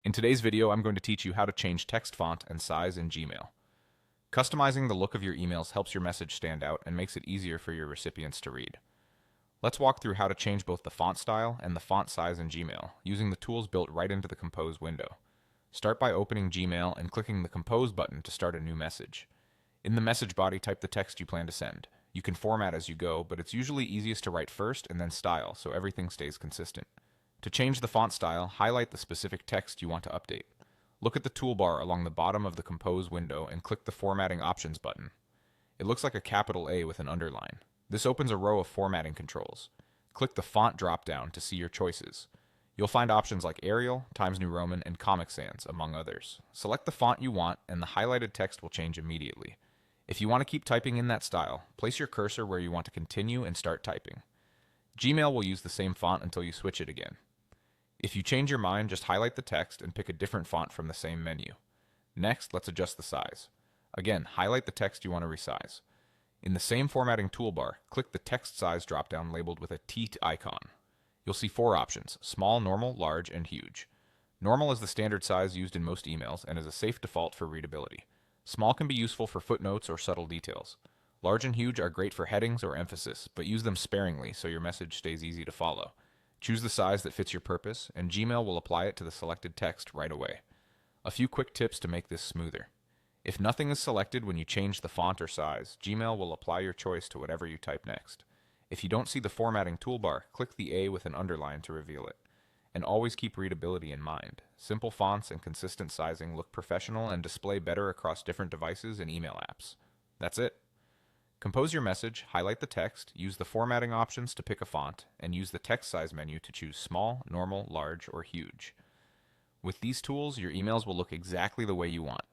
In today's video, I'm going to teach you how to change text font and size in Gmail. Customizing the look of your emails helps your message stand out and makes it easier for your recipients to read. Let's walk through how to change both the font style and the font size in Gmail using the tools built right into the Compose window. Start by opening Gmail and clicking the Compose button to start a new message. In the message body, type the text you plan to send. You can format as you go, but it's usually easiest to write first and then style so everything stays consistent. To change the font style, highlight the specific text you want to update. Look at the toolbar along the bottom of the Compose window and click the Formatting Options button. It looks like a capital A with an underline. This opens a row of formatting controls. Click the Font drop-down to see your choices. You'll find options like Arial, Times New Roman, and Comic Sans, among others. Select the font you want, and the highlighted text will change immediately. If you want to keep typing in that style, place your cursor where you want to continue and start typing. Gmail will use the same font until you switch it again. If you change your mind, just highlight the text and pick a different font from the same menu. Next, let's adjust the size. Again, highlight the text you want to resize. In the same formatting toolbar, click the text size dropdown labeled with a T icon. You'll see 4 options: small, normal, large, and huge. Normal is the standard size used in most emails and is a safe default for readability. Small can be useful for footnotes or subtle details. Large and huge are great for headings or emphasis, but use them sparingly so your message stays easy to follow. Choose the size that fits your purpose, and Gmail will apply it to the selected text right away. A few quick tips to make this smoother. If nothing is selected when you change the font or size, Gmail will apply your choice to whatever you type next. If you don't see the formatting toolbar, click the A with an underline to reveal it. And always keep readability in mind. Simple fonts and consistent sizing look professional and display better across different devices and email apps. That's it. Compose your message, highlight the text, use the formatting options to pick a font, and use the text size menu to choose small, normal, large, or huge. With these tools, your emails will look exactly the way you want.